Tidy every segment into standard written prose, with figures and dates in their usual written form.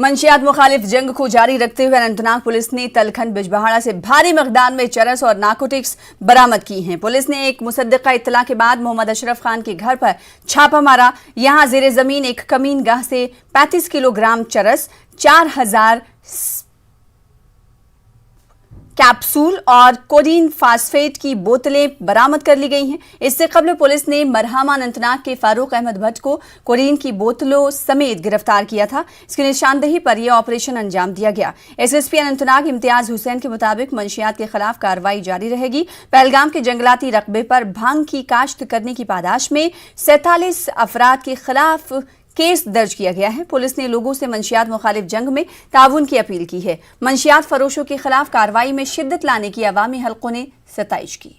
मंशियात मुखालिफ जंग को जारी रखते हुए अनंतनाग पुलिस ने तलखन बिजबहाड़ा से भारी मकदार में चरस और नारकोटिक्स बरामद की हैं। पुलिस ने एक मुसद्दिका इत्तला के बाद मोहम्मद अशरफ खान के घर पर छापा मारा। यहां जेरे जमीन एक कमीन गाह से 35 किलोग्राम चरस, 4000 कैप्सूल और कोडीन फास्फेट की बोतलें बरामद कर ली गई हैं। इससे कबल पुलिस ने मरहमा अनंतनाग के फारूक अहमद भट्ट को कोडीन की बोतलों समेत गिरफ्तार किया था। इसकी निशानदेही पर यह ऑपरेशन अंजाम दिया गया। एसएसपी अनंतनाग इम्तियाज हुसैन के मुताबिक मंशियात के खिलाफ कार्रवाई जारी रहेगी। पहलगाम के जंगलाती रकबे पर भांग की काश्त करने की पादाश में 47 अफराद के खिलाफ केस दर्ज किया गया है। पुलिस ने लोगों से मंशियात मुखालिफ जंग में ताउन की अपील की है। मंशियात फरोशों के खिलाफ कार्रवाई में शिद्दत लाने की अवामी हलकों ने सताइश की।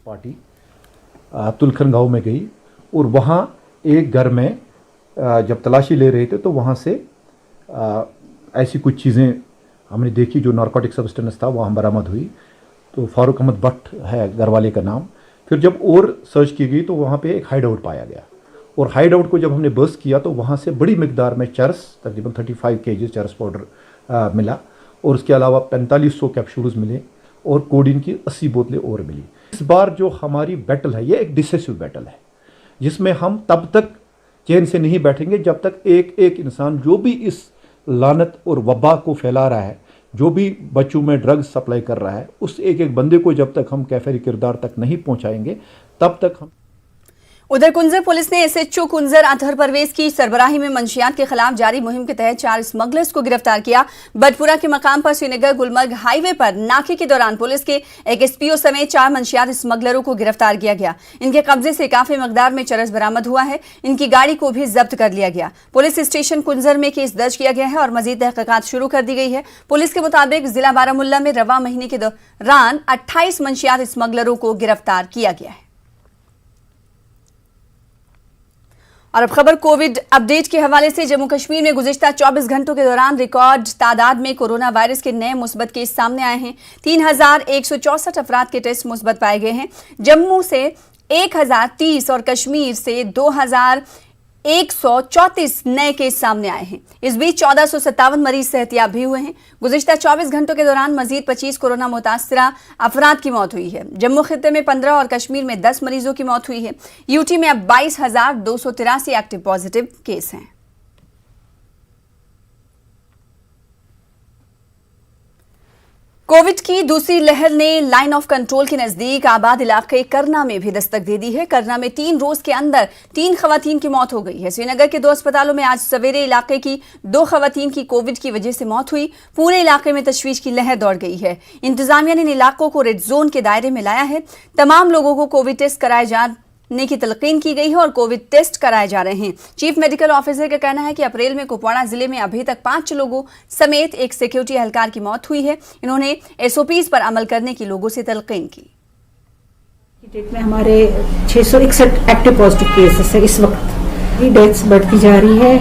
पार्टी तुलखन गांव में गई और वहां एक घर में जब तलाशी ले रहे थे तो वहां से ऐसी कुछ चीज़ें हमने देखी जो नारकोटिक सब्सटेंस था, वहां बरामद हुई। तो फारूक अहमद भट्ट है घर वाले का नाम। फिर जब और सर्च की गई तो वहाँ पे एक हाइड आउट पाया गया और हाइड आउट को जब हमने बस्ट किया तो वहाँ से बड़ी मिकदार में चरस, तकरीबन 35 kg चरस पाउडर मिला और उसके अलावा 4500 कैप्सूल्स मिले और कोडीन की 80 बोतलें और मिली। इस बार जो हमारी बैटल है ये एक डिसाइसिव बैटल है जिसमें हम तब तक चैन से नहीं बैठेंगे जब तक एक एक इंसान जो भी इस लानत और वबा को फैला रहा है, जो भी बच्चों में ड्रग्स सप्लाई कर रहा है, उस एक एक बंदे को जब तक हम कैफेरी किरदार तक नहीं पहुंचाएंगे तब तक हम। उधर कुंजर पुलिस ने एसएचओ कुंजर अतहर परवेज की सरबराही में मंशियात के खिलाफ जारी मुहिम के तहत 4 स्मगलर्स को गिरफ्तार किया। बटपुरा के मकाम पर श्रीनगर गुलमर्ग हाईवे पर नाके के दौरान पुलिस के एक एसपीओ समेत 4 मंशियात स्मगलरों को गिरफ्तार किया गया। इनके कब्जे से काफी मकदार में चरस बरामद हुआ है। इनकी गाड़ी को भी जब्त कर लिया गया। पुलिस स्टेशन कुंजर में केस दर्ज किया गया है और मजीद तहकीकात शुरू कर दी गई है। पुलिस के मुताबिक जिला बारामुल्ला में रवा महीने के दौरान 28 मंशियात स्मगलरों को गिरफ्तार किया गया है। और अब खबर कोविड अपडेट के हवाले से। जम्मू कश्मीर में गुज़िश्ता 24 घंटों के दौरान रिकॉर्ड तादाद में कोरोना वायरस के नए मुस्बत केस सामने आए हैं। 3164 अफराद के टेस्ट मुस्बत पाए गए हैं। जम्मू से 1030 और कश्मीर से 2134 नए केस सामने आए हैं। इस बीच 1457 मरीज सेहतियाब भी हुए हैं। गुज़िश्ता 24 घंटों के दौरान मजीद 25 कोरोना मुतासरा अफराद की मौत हुई है। जम्मू खित्ते में 15 और कश्मीर में 10 मरीजों की मौत हुई है। यूटी में अब 22,283 एक्टिव पॉजिटिव केस हैं। कोविड की दूसरी लहर ने लाइन ऑफ कंट्रोल के नजदीक आबाद इलाके करना में भी दस्तक दे दी है। करना में 3 रोज के अंदर 3 खवातीन की मौत हो गई है। श्रीनगर के 2 अस्पतालों में आज सवेरे इलाके की 2 खवातीन की कोविड की वजह से मौत हुई। पूरे इलाके में तशवीश की लहर दौड़ गई है। इंतजामिया ने इन इलाकों को रेड जोन के दायरे में लाया है। तमाम लोगों को कोविड टेस्ट कराए जाने की तलकीन की गई है और कोविड टेस्ट कराए जा रहे हैं। चीफ मेडिकल ऑफिसर का कहना है कि अप्रैल में कुपवाड़ा जिले में अभी तक 5 लोगों समेत एक सिक्योरिटी एहलकार की मौत हुई है। इन्होंने एसओपीज पर अमल करने की लोगों से तलकीन की। डेट में हमारे 661 एक्टिव पॉजिटिव केसेस है। इस वक्त डेथ्स बढ़ती जा रही है।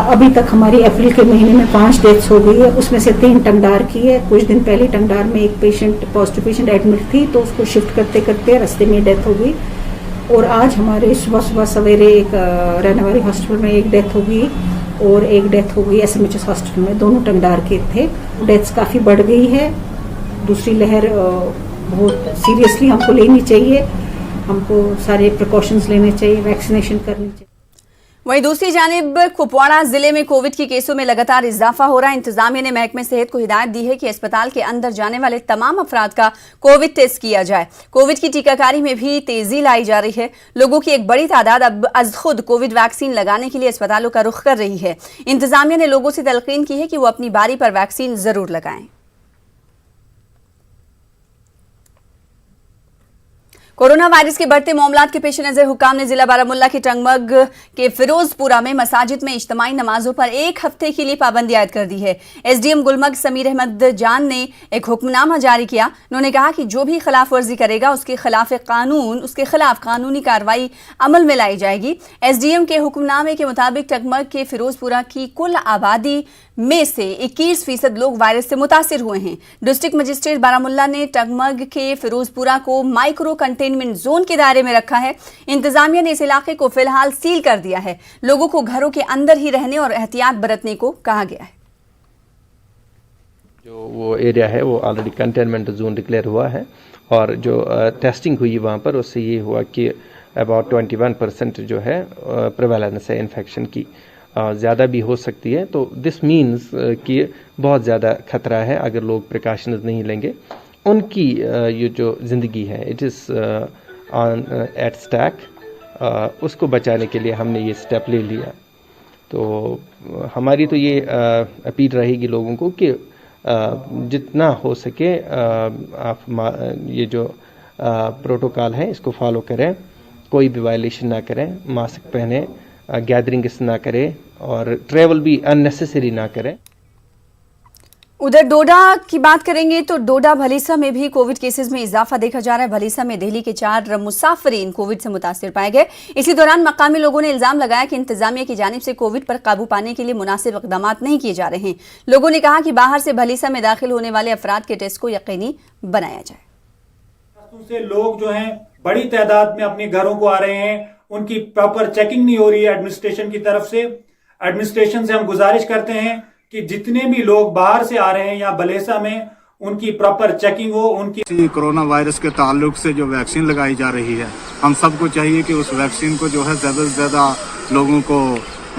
अभी तक हमारी अप्रैल के महीने में 5 डेथ्स हो गई है, उसमें से 3 टंगडार की है। कुछ दिन पहले टंगडार में एक पॉजिटिव पेशेंट एडमिट थी तो उसको शिफ्ट करते करते रास्ते में डेथ हो गई। और आज हमारे सुबह सवेरे एक रहनेवारी हॉस्पिटल में एक डेथ हो गई और एक डेथ हो गई एसएमएचएस हॉस्पिटल में। दोनों टंगडार के थे। डेथ्स काफ़ी बढ़ गई है। दूसरी लहर बहुत सीरियसली हमको लेनी चाहिए। हमको सारे प्रिकॉशंस लेने चाहिए, वैक्सीनेशन करनी चाहिए। वहीं दूसरी जानिब कुपवाड़ा जिले में कोविड के केसों में लगातार इजाफा हो रहा है। इंतजामिया ने महकमे सेहत को हिदायत दी है कि अस्पताल के अंदर जाने वाले तमाम अफराद का कोविड टेस्ट किया जाए। कोविड की टीकाकारी में भी तेजी लाई जा रही है। लोगों की एक बड़ी तादाद अब अज खुद कोविड वैक्सीन लगाने के लिए अस्पतालों का रुख कर रही है। इंतजामिया ने लोगों से तलकीन की है कि वो अपनी बारी पर वैक्सीन जरूर लगाएं। कोरोना वायरस के बढ़ते मामलात के पेश नजर हुकाम ने जिला बारामुल्ला के टंगमर्ग के फिरोजपुरा में मसाजिद में इज्तिमाई नमाजों पर 1 हफ्ते के लिए पाबंदी आयद कर दी है। एसडीएम गुलमर्ग समीर अहमद जान ने एक हुक्मनामा जारी किया। उन्होंने कहा कि जो भी खिलाफ वर्जी करेगा उसके खिलाफ कानूनी कार्रवाई अमल में लाई जाएगी। एसडीएम के हुक्मनामे के मुताबिक टंगमर्ग के फिरोजपुरा की कुल आबादी में से 21% लोग वायरस से मुतासिर हुए हैं। डिस्ट्रिक्ट मजिस्ट्रेट बारामुल्ला ने टंगमर्ग के फिरोजपुरा को माइक्रो कंटेनमेंट कंटेनमेंट जोन के दायरे में रखा है। इंतजामिया ने इस इलाके को फिलहाल सील कर दिया है। लोगों को घरों के अंदर ही रहने और एहतियात बरतने को कहा गया है। जो वो एरिया है वो ऑलरेडी कंटेनमेंट जोन डिक्लेयर हुआ है और जो टेस्टिंग हुई वहाँ पर उससे ये हुआ कि अबाउट 21% जो है प्रेवेलेंस है इन्फेक्शन की, ज़्यादा भी हो सकती है। तो दिस मीन्स कि बहुत ज़्यादा खतरा है अगर लोग प्रिकॉशंस नहीं लेंगे। उनकी ये जो ज़िंदगी है it is on at stake, उसको बचाने के लिए हमने ये स्टेप ले लिया। तो हमारी तो ये अपील रहेगी लोगों को कि जितना हो सके आप ये जो प्रोटोकॉल है इसको फॉलो करें, कोई भी वायलेशन ना करें, मास्क पहने, गैदरिंग्स ना करें और ट्रैवल भी अननेसेसरी ना करें। उधर डोडा की बात करेंगे तो डोडा भलीसा में भी कोविड केसेस में इजाफा देखा जा रहा है। भलीसा में दिल्ली के 4 मुसाफिरीन कोविड से मुतासिर पाए गए। इसी दौरान मकामी लोगों ने इल्जाम लगाया कि इंतजामिया की जानिब से कोविड पर काबू पाने के लिए मुनासिब इकदाम नहीं किए जा रहे हैं। लोगों ने कहा कि बाहर से भलीसा में दाखिल होने वाले अफराद के टेस्ट को यकीनी बनाया जाए। से लोग जो हैं बड़ी तादाद में अपने घरों को आ रहे हैं, उनकी प्रॉपर चेकिंग नहीं हो रही है एडमिनिस्ट्रेशन की तरफ से। एडमिनिस्ट्रेशन से हम गुजारिश करते हैं कि जितने भी लोग बाहर से आ रहे हैं या भलेसा में, उनकी प्रॉपर चेकिंग हो। उनकी कोरोना वायरस के ताल्लुक से जो वैक्सीन लगाई जा रही है, हम सबको चाहिए कि उस वैक्सीन को जो है ज़्यादा से ज़्यादा लोगों को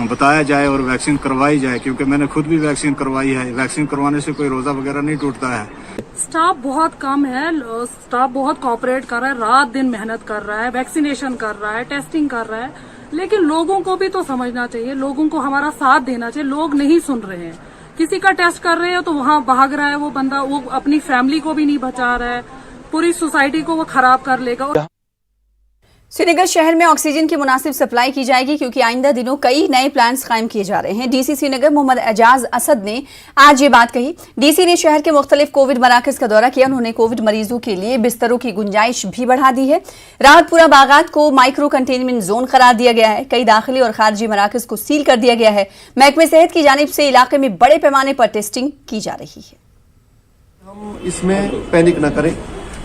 बताया जाए और वैक्सीन करवाई जाए, क्योंकि मैंने खुद भी वैक्सीन करवाई है। वैक्सीन करवाने से कोई रोज़ा वगैरह नहीं टूटता है। स्टाफ बहुत कम है, स्टाफ बहुत कोऑपरेट कर रहा है, रात दिन मेहनत कर रहा है, वैक्सीनेशन कर रहा है, टेस्टिंग कर रहा है, लेकिन लोगों को भी तो समझना चाहिए, लोगों को हमारा साथ देना चाहिए। लोग नहीं सुन रहे हैं। किसी का टेस्ट कर रहे हो तो वहां भाग रहा है वो बंदा, वो अपनी फैमिली को भी नहीं बचा रहा है, पूरी सोसाइटी को वो खराब कर लेगा। श्रीनगर शहर में ऑक्सीजन की मुनासिब सप्लाई की जाएगी क्योंकि आइंदा दिनों कई नए प्लांट्स कायम किए जा रहे हैं। डीसी श्रीनगर मोहम्मद एजाज असद ने आज ये बात कही। डीसी ने शहर के मुख्तलिफ कोविड मराकज का दौरा किया। उन्होंने कोविड मरीजों के लिए बिस्तरों की गुंजाइश भी बढ़ा दी है। राहतपुरा बागात को माइक्रो कंटेनमेंट जोन करार दिया गया है। कई दाखिली और खारजी मराकज को सील कर दिया गया है। महकमे सेहत की जानिब से इलाके में बड़े पैमाने पर टेस्टिंग की जा रही है। हम इसमें पैनिक न करें,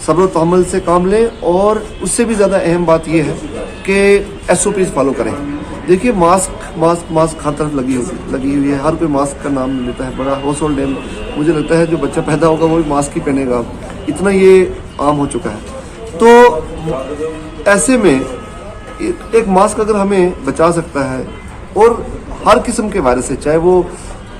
सब्र तहम्मुल से काम लें और उससे भी ज़्यादा अहम बात यह है कि SOPs फॉलो करें। देखिए मास्क हर तरफ लगी हुई है। हर कोई मास्क का नाम लेता है। बड़ा हाउस होल्ड नेम, मुझे लगता है जो बच्चा पैदा होगा वो भी मास्क ही पहनेगा, इतना ये आम हो चुका है। तो ऐसे में एक मास्क अगर हमें बचा सकता है, और हर किस्म के वायरस से, चाहे वो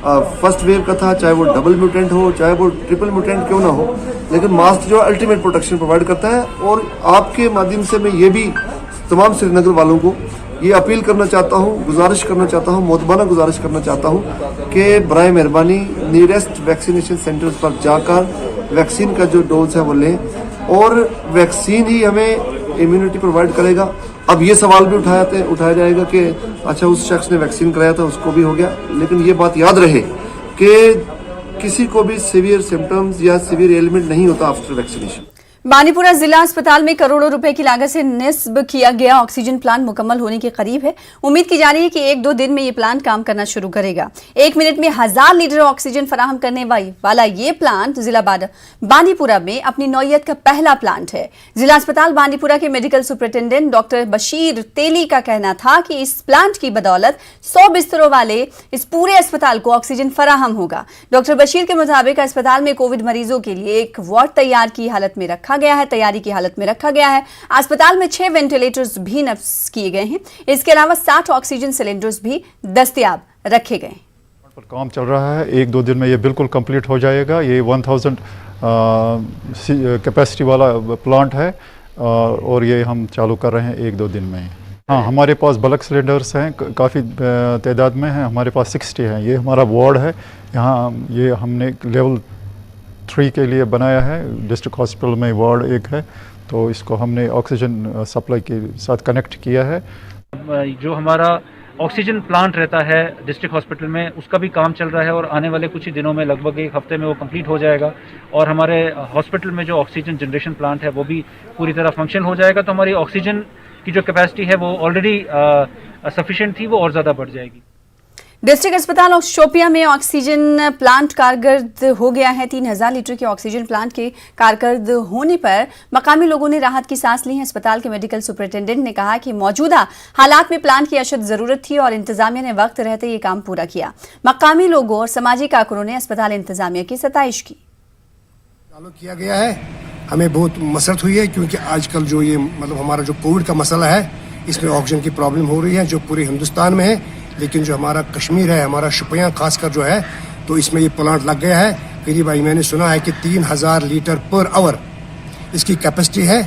फर्स्ट वेव का था, चाहे वो डबल म्यूटेंट हो, चाहे वो ट्रिपल म्यूटेंट क्यों ना हो, लेकिन मास्क जो अल्टीमेट प्रोटेक्शन प्रोवाइड करता है। और आपके माध्यम से मैं ये भी तमाम श्रीनगर वालों को ये अपील करना चाहता हूँ, गुजारिश करना चाहता हूँ, मोतबाना गुजारिश करना चाहता हूँ कि बराए मेहरबानी नियरेस्ट वैक्सीनेशन सेंटर्स पर जाकर वैक्सीन का जो डोज है वो लें, और वैक्सीन ही हमें इम्यूनिटी प्रोवाइड करेगा। अब ये सवाल भी उठाया जाएगा कि अच्छा उस शख्स ने वैक्सीन कराया था उसको भी हो गया, लेकिन ये बात याद रहे कि किसी को भी सीवियर सिम्टम्स या सीवियर एलिमेंट नहीं होता आफ्टर वैक्सीनेशन। बानीपुरा जिला अस्पताल में करोड़ों रुपए की लागत से निस्ब किया गया ऑक्सीजन प्लांट मुकम्मल होने के करीब है। उम्मीद की जा रही है कि 1-2 दिन में ये प्लांट काम करना शुरू करेगा। 1 मिनट में 1000 लीटर ऑक्सीजन फराहम करने वाला ये प्लांट जिला बानीपुरा में अपनी नौयत का पहला प्लांट है। जिला अस्पताल बानीपुरा के मेडिकल सुपरिटेंडेंट डॉक्टर बशीर तेली का कहना था कि इस प्लांट की बदौलत 100 बिस्तरों वाले इस पूरे अस्पताल को ऑक्सीजन फराहम होगा। डॉक्टर बशीर के मुताबिक अस्पताल में कोविड मरीजों के लिए एक वार्ड तैयारी की हालत में रखा गया है। अस्पताल में 6 वेंटिलेटर्स भी नस्ब किए गए हैं। इसके अलावा 60 ऑक्सीजन सिलेंडर्स भी दस्तयाब रखे गए। पर काम चल रहा है, 1-2 दिन में ये बिल्कुल कंप्लीट हो जाएगा। ये 1000 कैपेसिटी वाला प्लांट है और ये हम चालू कर रहे हैं 1-2 दिन में। हाँ, हमारे पास बल्क सिलेंडर्स हैं, काफ़ी तादाद में हैं। हमारे पास 60 हैं। ये हमारा वार्ड है। यहाँ ये हमने लेवल 3 के लिए बनाया है। डिस्ट्रिक्ट हॉस्पिटल में वार्ड 1 है, तो इसको हमने ऑक्सीजन सप्लाई के साथ कनेक्ट किया है। जो हमारा ऑक्सीजन प्लांट रहता है डिस्ट्रिक्ट हॉस्पिटल में, उसका भी काम चल रहा है और आने वाले कुछ ही दिनों में, लगभग 1 हफ्ते में वो कंप्लीट हो जाएगा। और हमारे हॉस्पिटल में जो ऑक्सीजन जनरेशन प्लांट है वो भी पूरी तरह फंक्शन हो जाएगा। तो हमारी ऑक्सीजन की जो कैपेसिटी है वो ऑलरेडी सफिशिएंट थी, वो और ज़्यादा बढ़ जाएगी। डिस्ट्रिक्ट अस्पताल शोपियां में ऑक्सीजन प्लांट कारगर हो गया है। 3000 लीटर के ऑक्सीजन प्लांट के कारगर होने पर मकामी लोगों ने राहत की सांस ली है। अस्पताल के मेडिकल सुपरिटेंडेंट ने कहा कि मौजूदा हालात में प्लांट की अशद जरूरत थी और इंतजामिया ने वक्त रहते ये काम पूरा किया। मकामी लोगों और समाजी कारकुनों ने अस्पताल इंतजामिया की सताइश की। चालू किया गया है, हमें बहुत मसरत हुई है क्योंकि आजकल जो ये हमारा जो कोविड का मसला है, इसमें ऑक्सीजन की प्रॉब्लम हो रही है जो पूरे हिंदुस्तान में है। लेकिन जो हमारा कश्मीर है, हमारा शोपियां खासकर जो है, तो इसमें ये प्लांट लग गया है। करीब मैंने सुना है कि 3000 लीटर पर आवर इसकी कैपेसिटी है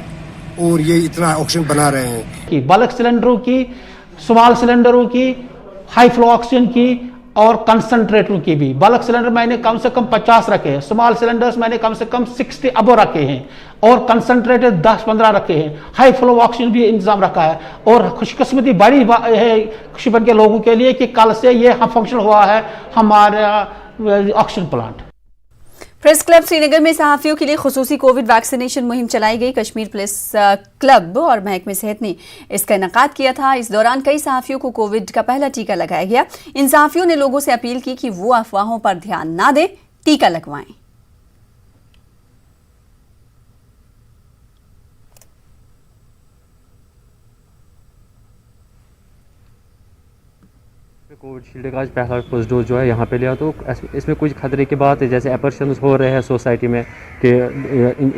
और ये इतना ऑक्सीजन बना रहे हैं कि बल्क सिलेंडरों की, स्मॉल सिलेंडरों की, हाई फ्लो ऑक्सीजन की और कंसंट्रेटरों की भी। बल्क सिलेंडर मैंने कम से कम 50 रखे हैं, स्मॉल सिलेंडर्स मैंने कम से कम 60 अबो रखे हैं और कंसंट्रेटर 10-15 रखे हैं। हाई फ्लो ऑक्सीजन भी इंतजाम रखा है और खुशकिस्मती बड़ी है शिपन के लोगों के लिए कि कल से ये फंक्शन हुआ है हमारा oxygen plant. Press club Srinagar में सहाफियों के लिए खुसूसी कोविड वैक्सीनेशन मुहिम चलाई गई। कश्मीर प्रेस क्लब और महकमे सेहत ने इसका इनेकाद किया था। इस दौरान कई सहाफियों को कोविड का पहला टीका लगाया गया। इन सहाफियों ने लोगों से अपील की कि वो अफवाहों पर ध्यान ना दें, टीका लगवाएं। कोविड शील्ड का आज पहला फर्स्ट डोज जो है यहाँ पे लिया, तो इसमें कुछ खतरे की बात है, जैसे एपर्शंस हो रहे हैं सोसाइटी में कि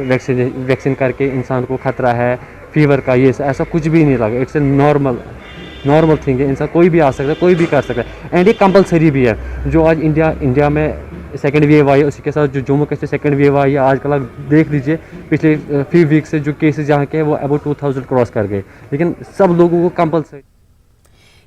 वैक्सीन करके इंसान को खतरा है फीवर का। ये ऐसा कुछ भी नहीं लगा। इट्स ए नॉर्मल थिंग है। इंसान कोई भी आ सकता है, कोई भी कर सकता है एंड ये कंपलसरी भी है। जो आज इंडिया में सेकेंड वेव आई है, उसी के साथ जो जम्मू कश्मीर सेकेंड वेव आई है, आजकल आप देख लीजिए पिछले फ्यू वीक से जो केसेस यहाँ के हैं वो अबाउट 2000 क्रॉस कर गए, लेकिन सब लोगों को कंपलसरी।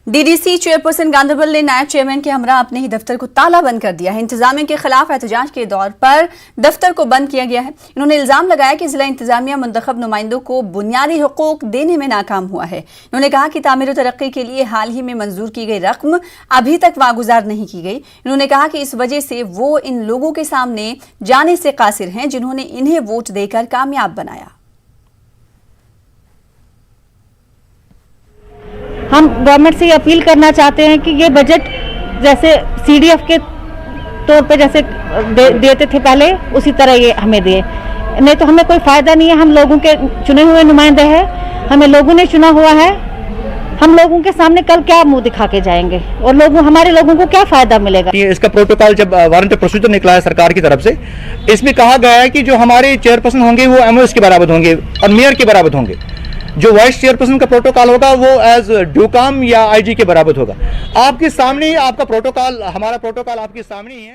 डीडीसी चेयरपर्सन गांधरबल ने नायब चेयरमैन के हमरा अपने ही दफ्तर को ताला बंद कर दिया है। इंतजामिया के खिलाफ एहतजाज के दौर पर दफ्तर को बंद किया गया है। इन्होंने इल्जाम लगाया कि जिला इंतजामिया मुंतखब नुमाइंदों को बुनियादी हुकूक देने में नाकाम हुआ है। इन्होंने कहा कि तामीर और तरक्की के लिए हाल ही में मंजूर की गई रकम अभी तक वागुजार नहीं की गई। इन्होंने कहा कि इस वजह से वो इन लोगों के सामने जाने से कासिर हैं जिन्होंने इन्हें वोट देकर कामयाब बनाया। हम गवर्नमेंट से ये अपील करना चाहते हैं कि ये बजट जैसे सीडीएफ के तौर पे जैसे देते थे पहले, उसी तरह ये हमें दे, नहीं तो हमें कोई फायदा नहीं है। हम लोगों के चुने हुए नुमाइंदे हैं, हमें लोगों ने चुना हुआ है। हम लोगों के सामने कल क्या मुंह दिखा के जाएंगे और हमारे लोगों को क्या फायदा मिलेगा। इसका प्रोटोकॉल जब वारंट प्रोसीजर निकला है सरकार की तरफ से, इसमें कहा गया है कि जो हमारे चेयरपर्सन होंगे वो एमओएस के बराबर होंगे और मेयर के बराबर होंगे। जो वाइस चेयरपर्सन का प्रोटोकॉल होगा वो एज ड्यूकाम या आईजी के बराबर होगा। आपके सामने ही आपका प्रोटोकॉल, हमारा प्रोटोकॉल आपके सामने ही है।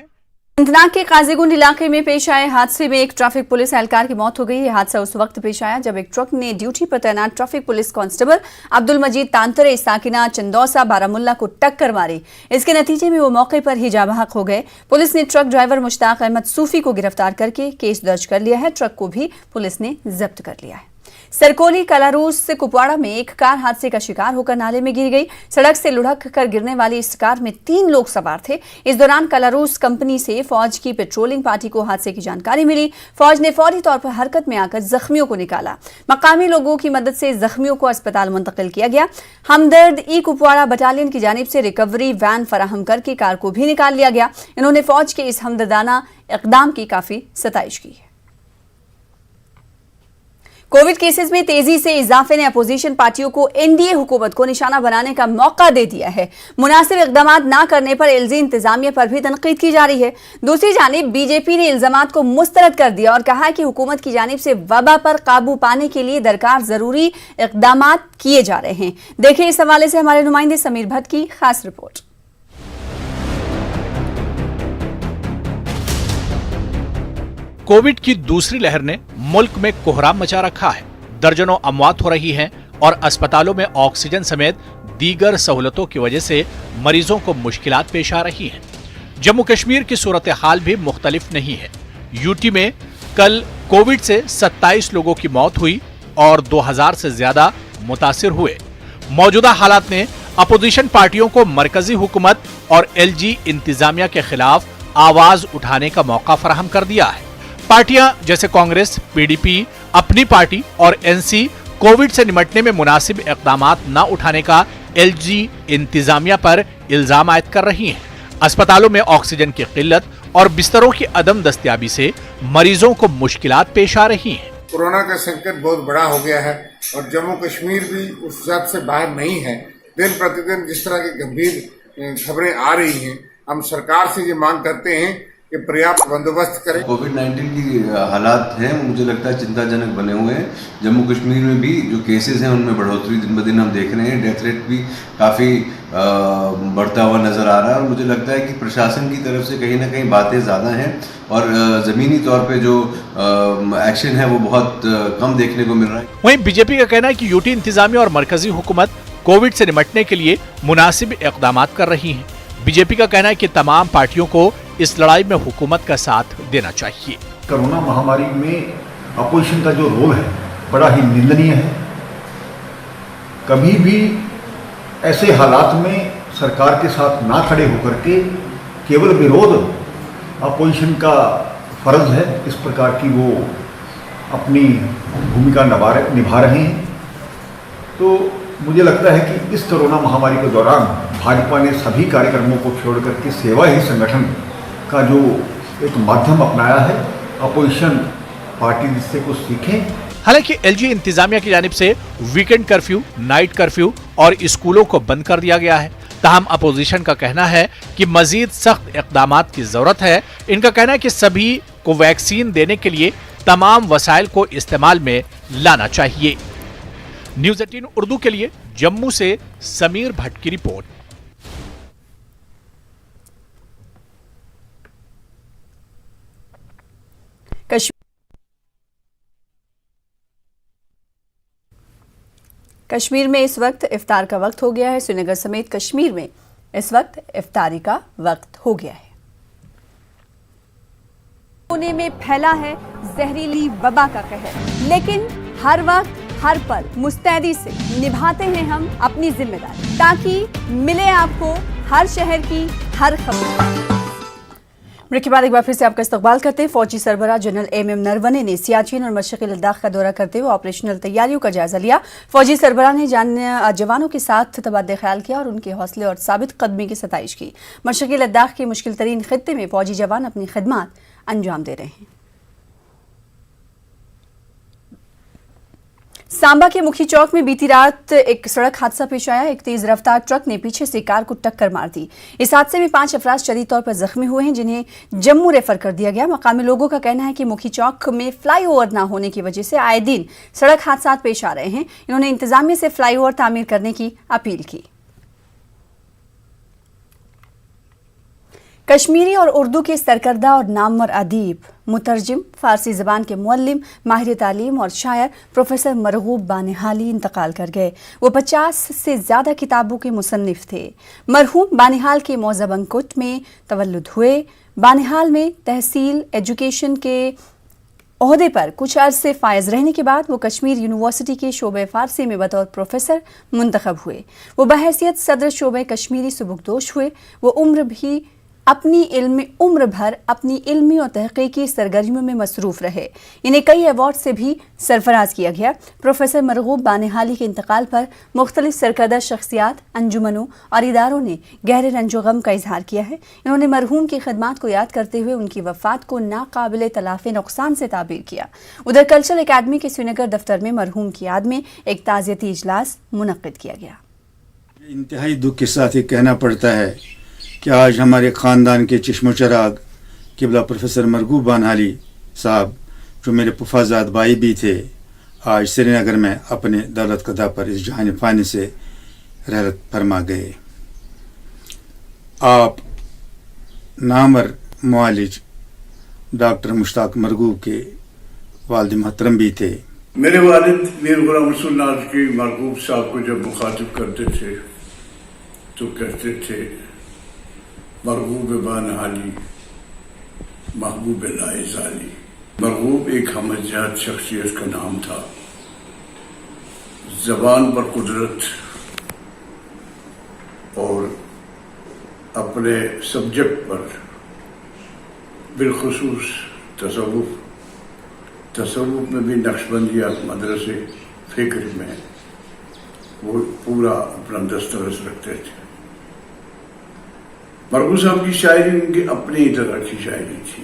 अनंतनाग के काजीगुंड इलाके में पेश आए हादसे में एक ट्रैफिक पुलिस एहलकार की मौत हो गई। यह हादसा उस वक्त पेश आया जब एक ट्रक ने ड्यूटी पर तैनात ट्रैफिक पुलिस कांस्टेबल अब्दुल मजीद तांतरे साकिना चंदौसा बारामुल्ला को टक्कर मारी। इसके नतीजे में वो मौके पर ही जाबहक हो गए। पुलिस ने ट्रक ड्राइवर मुश्ताक अहमद सूफी को गिरफ्तार करके केस दर्ज कर लिया है। ट्रक को भी पुलिस ने जब्त कर लिया है। सरकोली कलारूस से कुपवाड़ा में एक कार हादसे का शिकार होकर नाले में गिर गई। सड़क से लुढ़क कर गिरने वाली इस कार में 3 लोग सवार थे। इस दौरान कलारूस कंपनी से फौज की पेट्रोलिंग पार्टी को हादसे की जानकारी मिली। फौज ने फौरी तौर पर हरकत में आकर जख्मियों को निकाला। मकामी लोगों की मदद से जख्मियों को अस्पताल मुंतकिल किया गया। हमदर्द ई कुपवाड़ा बटालियन की जानिब से रिकवरी वैन फराहम करके कार को भी निकाल लिया गया। इन्होंने फौज के इस हमदर्दाना इकदाम की काफी सताइश की है। कोविड केसेस में तेजी से इजाफे ने अपोजिशन पार्टियों को एनडीए हुकूमत को निशाना बनाने का मौका दे दिया है। मुनासिब इकदाम न करने पर एलजी इंतजामिया पर भी तनकीद की जा रही है। दूसरी जानिब बीजेपी ने इल्जामात को मुस्तरद कर दिया और कहा कि हुकूमत की जानिब से वबा पर काबू पाने के लिए दरकार जरूरी इकदामात किए जा रहे हैं। देखिए इस हवाले से हमारे नुमाइंदे समीर भट्ट की खास रिपोर्ट। कोविड की दूसरी लहर ने मुल्क में कोहराम मचा रखा है। दर्जनों अमवात हो रही हैं और अस्पतालों में ऑक्सीजन समेत दीगर सहूलतों की वजह से मरीजों को मुश्किलात पेश आ रही हैं। जम्मू कश्मीर की सूरत हाल भी मुख्तलिफ नहीं है। यूटी में कल कोविड से 27 लोगों की मौत हुई और 2000 से ज्यादा मुतासिर हुए। मौजूदा हालात ने अपोजिशन पार्टियों को मरकजी हुकूमत और एलजी इंतजामिया के खिलाफ आवाज उठाने का मौका फराहम कर दिया है। पार्टियां जैसे कांग्रेस, पीडीपी, अपनी पार्टी और एनसी कोविड से निपटने में मुनासिब इक़दामात न उठाने का एलजी इंतजामिया पर इल्जाम आयद कर रही हैं। अस्पतालों में ऑक्सीजन की किल्लत और बिस्तरों की अदम दस्तयाबी से मरीजों को मुश्किलात पेश आ रही हैं। कोरोना का संकट बहुत बड़ा हो गया है और जम्मू कश्मीर भी उस जद से बाहर नहीं है। दिन प्रतिदिन जिस तरह की गंभीर खबरें आ रही हैं, हम सरकार से ये मांग करते हैं कि पर्याप्त बंदोबस्त करें। कोविड-19 की हालात हैं, मुझे लगता है चिंताजनक बने हुए हैं। जम्मू कश्मीर में भी जो केसेस हैं उनमें बढ़ोतरी दिन ब दिन हम देख रहे हैं। डेथ रेट भी काफ़ी बढ़ता हुआ नज़र आ रहा है और मुझे लगता है कि प्रशासन की तरफ से कहीं ना कहीं बातें ज़्यादा हैं और ज़मीनी तौर पे जो एक्शन है वो बहुत कम देखने को मिल रहा है। वहीं बीजेपी का कहना है कि यूटी इंतजामिया और मरकजी हुकूमत कोविड से निपटने के लिए मुनासिब इक़दाम कर रही है। बीजेपी का कहना है कि तमाम पार्टियों को इस लड़ाई में हुकूमत का साथ देना चाहिए। कोरोना महामारी में अपोजिशन का जो रोल है बड़ा ही निंदनीय है। कभी भी ऐसे हालात में सरकार के साथ ना खड़े होकर के केवल विरोध अपोजिशन का फर्ज है, इस प्रकार की वो अपनी भूमिका निभा रहे हैं। तो मुझे लगता है कि इस कोरोना महामारी के दौरान भाजपा ने सभी कार्यक्रमों को छोड़ करके सेवा ही संगठन का जो एक माध्यम अपनाया है, अपोजिशन पार्टी जिससे कुछ सीखें। हालांकि एलजी इंतजामिया की जानिब से वीकेंड कर्फ्यू, नाइट कर्फ्यू और स्कूलों को बंद कर दिया गया है। ताहम अपोजिशन का कहना है कि मजीद सख्त इक़दामात की जरूरत है। इनका कहना है कि सभी को वैक्सीन देने के लिए तमाम वसाइल को इस्तेमाल में लाना चाहिए। न्यूज़ 18 उर्दू के लिए जम्मू से समीर भट्ट की रिपोर्ट। कश्मीर में इस वक्त इफ्तार का वक्त हो गया है। श्रीनगर समेत कश्मीर में इस वक्त इफ्तारी का वक्त हो गया है। पुणे में फैला है जहरीली वबा का कहर, लेकिन हर वक्त हर पल मुस्तैदी से निभाते हैं हम अपनी जिम्मेदारी, ताकि मिले आपको हर शहर की हर खबर। ब्रेक के बाद एक बार फिर से आपका इस्तकबाल करते हैं। फौजी सरबराह जनरल एमएम नरवणे ने सियाचिन और मशरक़ी लद्दाख का दौरा करते हुए ऑपरेशनल तैयारियों का जायजा लिया। फौजी सरबराह ने जवानों के साथ तबादला ख्याल किया और उनके हौसले और साबित कदमी की सताइश की। मशरक़ी लद्दाख के मुश्किल तरीन खित्ते में फौजी जवान अपनी खिदमत अंजाम दे रहे हैं। सांबा के मुखी चौक में बीती रात एक सड़क हादसा पेश आया। एक तेज रफ्तार ट्रक ने पीछे से कार को टक्कर मार दी। इस हादसे में 5 अफराद शदीद तौर पर जख्मी हुए हैं, जिन्हें जम्मू रेफर कर दिया गया। मकामी लोगों का कहना है कि मुखी चौक में फ्लाईओवर न होने की वजह से आए दिन सड़क हादसा पेश आ रहे हैं। इन्होंने इंतजामिया से फ्लाईओवर तामीर करने की अपील की। कश्मीरी और उर्दू के सरकर्दा और नामवर अदीब, मुतरजिम, फारसी ज़बान के मुअल्लिम, माहिर तालीम और शायर प्रोफेसर मरगूब बानिहाली इंतकाल कर गए। वो 50 से ज़्यादा किताबों के मुसन्निफ थे। मरहूम बानिहाल के मौज़ब अंकुट में तवल्लुद हुए। बानिहाल में तहसील एजुकेशन के ओहदे पर कुछ अरसे फायज रहने के बाद वो कश्मीर यूनिवर्सिटी के शोबे फारसी में बतौर प्रोफेसर मुंतखब हुए। वो बहैसियत सदर शोबे कश्मीरी सुबुकदोश हुए। वो उम्र भर अपनी इल्मी और तहकीकी सरगर्मियों में मसरूफ रहे। इन्हें कई अवार्ड से भी सरफराज किया गया। प्रोफेसर मरगूब बानिहाली के इंतकाल पर मुख्तलिफ सरकर्दा शख्सियात, अंजुमनों और इदारों ने गहरे रंजो गम का इजहार किया है। इन्होंने मरहूम की खिदमात को याद करते हुए उनकी वफात को नाकाबिले तलाफ़ी नुकसान से ताबीर किया। उधर कल्चरल अकादमी के श्रीनगर दफ्तर में मरहूम की याद में एक ताज़ियती इजलास मुनक्किद किया गया। इंतहाई दुख के साथ ये कहना पड़ता है कि आज हमारे ख़ानदान के चश्मो चराग किबला प्रोफेसर मरगूब बानिहाली साहब, जो मेरे पुफाजाद भाई भी थे, आज श्रीनगर में अपने दौलत कदा पर इस जहान फ़ानी से रहमत फरमा गए। आप नामवर मुआलिज डॉक्टर मुश्ताक मरगूब के वालिद मोहतरम भी थे। मेरे वालिद मीर गुलाम रसूल नाज़की मरगूब साहब को जब मुखातिब करते थे तो कहते थे, मरगूब बानिहाली महबूब लाइज़ाली। मरगूब एक हमजात शख्सियत का नाम था। ज़बान पर कुदरत और अपने सब्जेक्ट पर बिलखुसूस तसव्वुफ में भी नक्शबंदिया मदरसे फ़िक्र में वो पूरा अपना दस्तरस रखते थे। मरगू साहब की शायरी उनकी अपनी तरह की शायरी थी।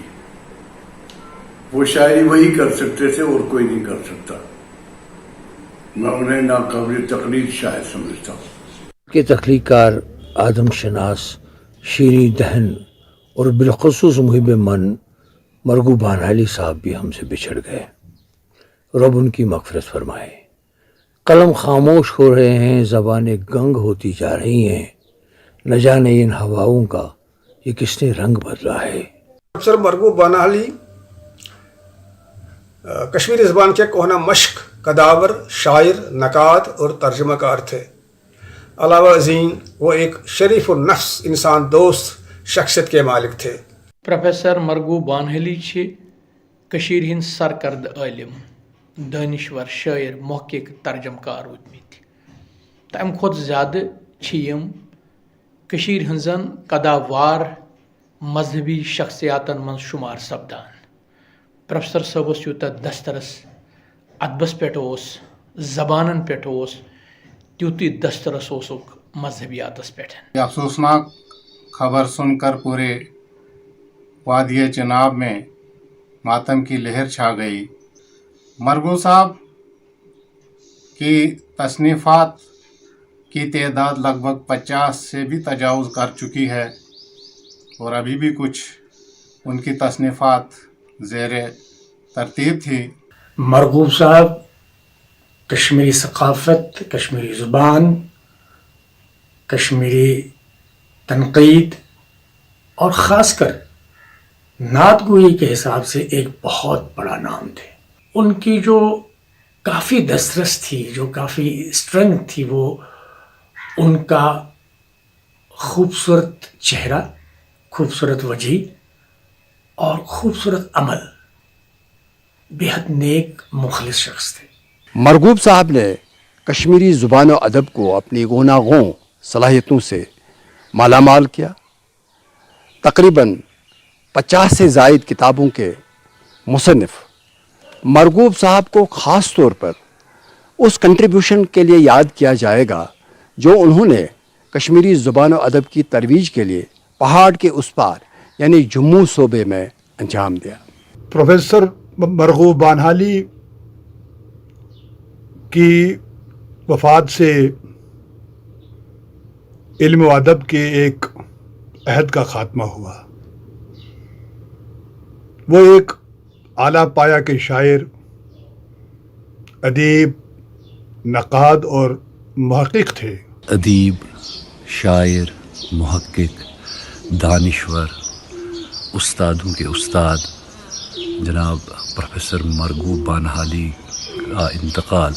वो शायरी वही कर सकते थे और कोई नहीं कर सकता। मैं उन्हें नाकाबिल तकलीद शायर समझता हूँ। के तख्लीकार, आदम शनास, शीरी दहन और बिलखुसूस मुहिब मन मरगू बानहाली साहब भी हमसे बिछड़ गए। रब उनकी मग़फ़िरत फरमाए। कलम खामोश हो रहे हैं, ज़बानें गंग होती जा रही हैं, न जाने इन हवाओं का ये किसने रंग बदला है। प्रोफेसर मरगू बानहाली कश्मीरी ज़बान के कोहना मश्क, कदावर, शायर, नकाद और तर्जुमाकार थे। अलावा अज़ीम वो एक शरीफ और नफ्स इंसान दोस्त शख्सियत के मालिक थे। प्रोफेसर मरगू बानहाली कशीर हिंद सरकर्द आलिम, दानिश्वर, शायर, महक़िक़, तर्जमकार रोदमित। तम खोत ज़्यादा यम कशीर हंजन कदावार मजहबी शख्सियातन मन शुमार सपदान। प्रोफेसर साहबस यूत दस्तरस अदबस पे जबानन पे त्यूती दस्तरस मजहबियातस पे। अफसोसनाक खबर सुनकर पूरे वादिय चिनाब में मातम की लहर छा गई। मरगू साहब की तसनीफ़ात की तादाद लगभग 50 से भी तजावुज़ कर चुकी है और अभी भी कुछ उनकी तसनीफ़ात ज़ेरे तरतीब थी। मरगूब साहब कश्मीरी सकाफ़त, कश्मीरी ज़ुबान, कश्मीरी तनक़ीद और ख़ासकर नातगोई के हिसाब से एक बहुत बड़ा नाम थे। उनकी जो काफ़ी दस्तरस थी, जो काफ़ी स्ट्रेंथ थी, वो उनका खूबसूरत चेहरा, खूबसूरत वजह और खूबसूरत अमल, बेहद नेक मुखलिस शख्स थे। मरगूब साहब ने कश्मीरी ज़ुबान और अदब को अपनी गुनागों सलाहियतों से मालामाल किया। तकरीबन 50 से ज़ायद किताबों के मुसन्निफ़ मरगूब साहब को ख़ास तौर पर उस कंट्रीब्यूशन के लिए याद किया जाएगा जो उन्होंने कश्मीरी ज़ुबान और अदब की तरवीज के लिए पहाड़ के उस पार यानी जम्मू सूबे में अंजाम दिया। प्रोफेसर मरगू बानहाली की वफ़ात से इल्म व अदब के एक अहद का ख़ात्मा हुआ। वो एक आला पाया के शायर, अदीब, नक़ाद और महक़िक़ थे। अदीब, शायर, महक़िक़, दानिश्वर, उस्तादों के उस्ताद जनाब प्रोफेसर मरगू बानहाली का इंतकाल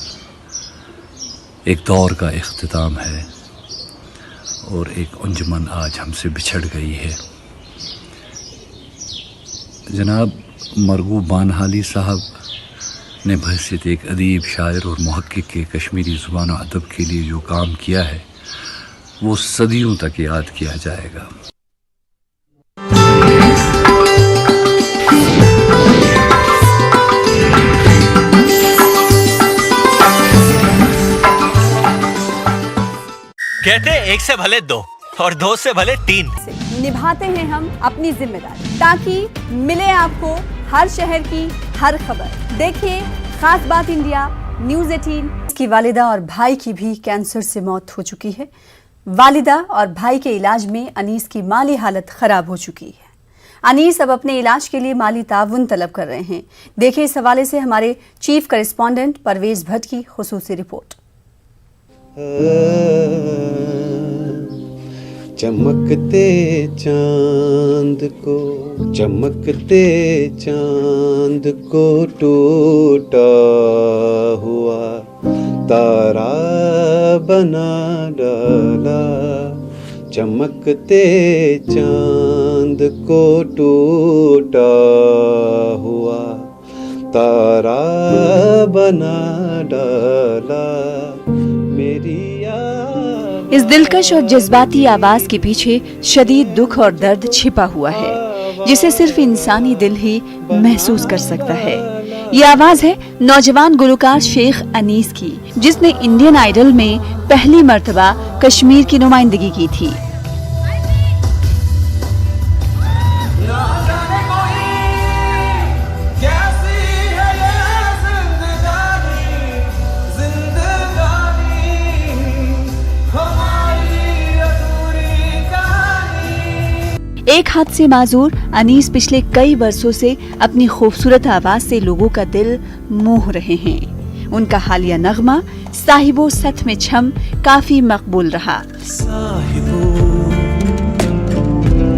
एक दौर का इख्तिताम है और एक अंजुमन आज हमसे बिछड़ गई है। जनाब मरगू बानहाली साहब ने बहैसियत एक अदीब, शायर और महक़िक़ के कश्मीरी ज़ुबान और अदब के लिए जो काम किया है वो सदियों तक याद किया जाएगा। कहते हैं एक से भले दो और दो से भले तीन। निभाते हैं हम अपनी जिम्मेदारी ताकि मिले आपको हर शहर की हर खबर। देखिए खास बात इंडिया न्यूज़ 18। की वालिदा और भाई की भी कैंसर से मौत हो चुकी है। वालिदा और भाई के इलाज में अनीस की माली हालत खराब हो चुकी है। अनीस अब अपने इलाज के लिए माली ताउन तलब कर रहे हैं। देखिए इस हवाले से हमारे चीफ करेस्पॉन्डेंट परवेज भट्ट की खुसूसी रिपोर्ट। चमकते चांद को टूटा हुआ तारा बना डाला। चमकते चांद को टूटा हुआ तारा बना डाला। इस दिलकश और जज्बाती आवाज के पीछे शदीद दुख और दर्द छिपा हुआ है जिसे सिर्फ इंसानी दिल ही महसूस कर सकता है। ये आवाज है नौजवान गुलकार शेख अनीस की, जिसने इंडियन आइडल में पहली मर्तबा कश्मीर की नुमाइंदगी की थी। एक हाथ से माजूर अनीस पिछले कई वर्षों से अपनी खूबसूरत आवाज से लोगों का दिल मोह रहे हैं। उनका हालिया नगमा साहिबो सत में छम काफी मकबूल रहा।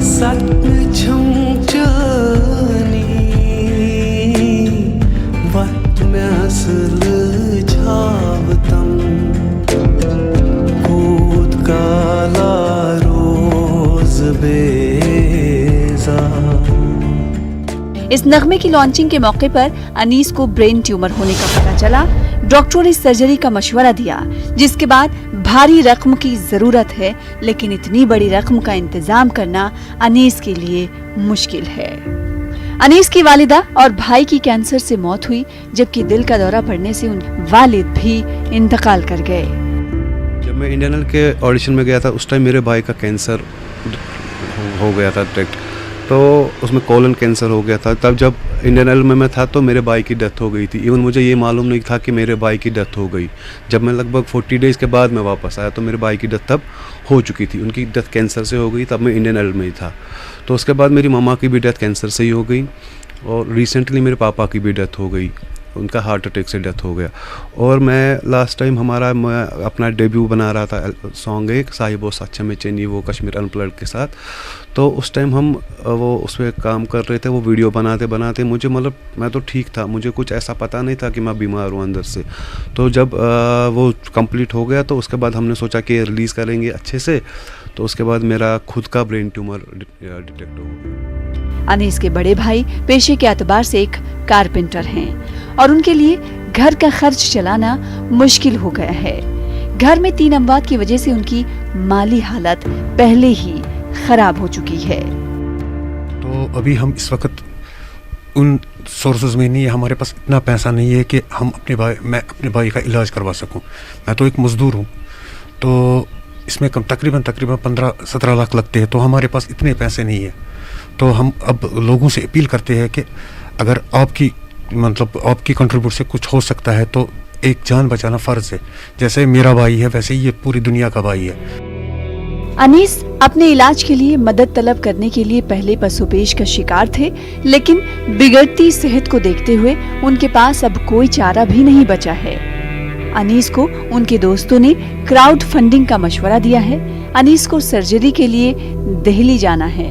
सत में छम जानी वक्त में असल छावतम कूद काला रोज बेजा। इस नगमे की लॉन्चिंग के मौके पर अनीस को ब्रेन ट्यूमर होने का पता चला। डॉक्टरों ने सर्जरी का मशवरा दिया, जिसके बाद भारी रकम की जरूरत है, लेकिन इतनी बड़ी रकम का इंतजाम करना अनीस के लिए मुश्किल है। अनीस की वालिदा और भाई की कैंसर से मौत हुई, जबकि दिल का दौरा पड़ने से उनके वालिद भी इंतकाल कर गए। जब मैं इंडियन आइडल के ऑडिशन में गया था उस टाइम मेरे भाई का कैंसर हो गया था डायरेक्ट, तो उसमें कोलन कैंसर हो गया था। तब जब इंडियन आइडल में मैं था तो मेरे भाई की डेथ हो गई थी। इवन मुझे ये मालूम नहीं था कि मेरे भाई की डेथ हो गई। जब मैं लगभग 40 डेज़ के बाद मैं वापस आया तो मेरे भाई की डेथ तब हो चुकी थी। उनकी डेथ कैंसर से हो गई, तब मैं इंडियन आइडल में ही था। तो उसके बाद मेरी मामा की भी डेथ कैंसर से ही हो गई और रिसेंटली मेरे पापा की भी डेथ हो गई, उनका हार्ट अटैक से डेथ हो गया। और मैं लास्ट टाइम मैं अपना डेब्यू बना रहा था सॉन्ग एक साहिबो सच्चा में चेनी, वो कश्मीर अनप्लग्ड के साथ। तो उस टाइम हम वो उस पर काम कर रहे थे, वो वीडियो बनाते बनाते मुझे मतलब मैं तो ठीक था, मुझे कुछ ऐसा पता नहीं था कि मैं बीमार हूँ अंदर से। तो जब वो कंप्लीट हो गया तो उसके बाद हमने सोचा कि रिलीज़ करेंगे अच्छे से। तो उसके बाद मेरा खुद का ब्रेन ट्यूमर डिटेक्ट हो गया। अनीस के बड़े भाई पेशे के एतबार से एक कारपेंटर हैं और उनके लिए घर का खर्च चलाना मुश्किल हो गया है। घर में 3 अमवात की वजह से उनकी माली हालत पहले ही खराब हो चुकी है। तो अभी हम इस वक्त उन सोर्सेज में नहीं है, हमारे पास इतना पैसा नहीं है कि मैं अपने भाई का इलाज करवा सकूं। मैं तो एक मजदूर हूं, तो इसमें तकरीबन 15-17 लाख लगते हैं, तो हमारे पास इतने पैसे नहीं है। तो हम अब लोगों से अपील करते हैं कि अगर आपकी कंट्रीब्यूट से कुछ हो सकता है तो एक जान बचाना फ़र्ज है। जैसे मेरा भाई है वैसे ही ये पूरी दुनिया का भाई है। अनीस अपने इलाज के लिए मदद तलब करने के लिए पहले पशुपेश का शिकार थे, लेकिन बिगड़ती सेहत को देखते हुए उनके पास अब कोई चारा भी नहीं बचा है। अनीस को उनके दोस्तों ने क्राउड फंडिंग का मशवरा दिया है। अनीस को सर्जरी के लिए दिल्ली जाना है।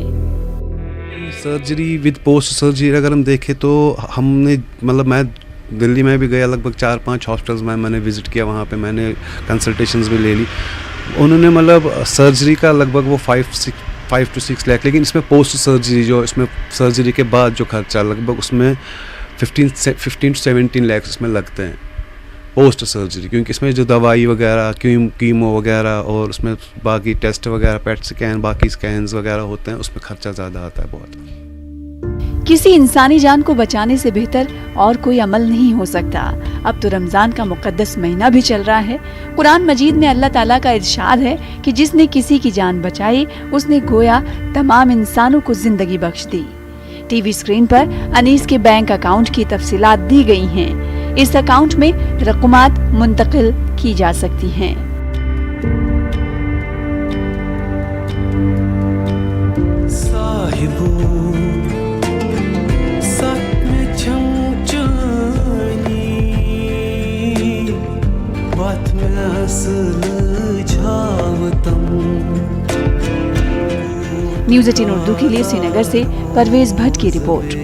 सर्जरी विद पोस्ट सर्जरी अगर हम देखें तो हमने मैं दिल्ली में भी गया, लगभग 4-5 हॉस्पिटल्स में मैंने विज़िट किया, वहाँ पे मैंने कंसल्टेशंस भी ले ली। उन्होंने सर्जरी का लगभग वो 5 to 6 लाख, लेकिन इसमें पोस्ट सर्जरी जो इसमें सर्जरी के बाद जो खर्चा लगभग उसमें 15 to 17 लाख इसमें लगते हैं पोस्ट सर्जरी, क्योंकि इसमें जो दवाई वगैरह कीमो वगैरह और उसमें बाकी टेस्ट वगैरह पेट स्कैन बाकी स्कैन्स वगैरह होते हैं, उसमें खर्चा ज़्यादा आता है बहुत। किसी इंसानी जान को बचाने से बेहतर और कोई अमल नहीं हो सकता। अब तो रमजान का मुकद्दस महीना भी चल रहा है। कुरान मजीद में अल्लाह ताला का इरशाद है कि जिसने किसी की जान बचाई उसने गोया तमाम इंसानों को जिंदगी बख्श दी। टीवी स्क्रीन पर अनीस के बैंक अकाउंट की तफसीलात दी गई हैं। इस अकाउंट में रकमात मुंतकिल की जा सकती हैं। न्यूज़ 18 उर्दू के लिए श्रीनगर से परवेज भट्ट की report.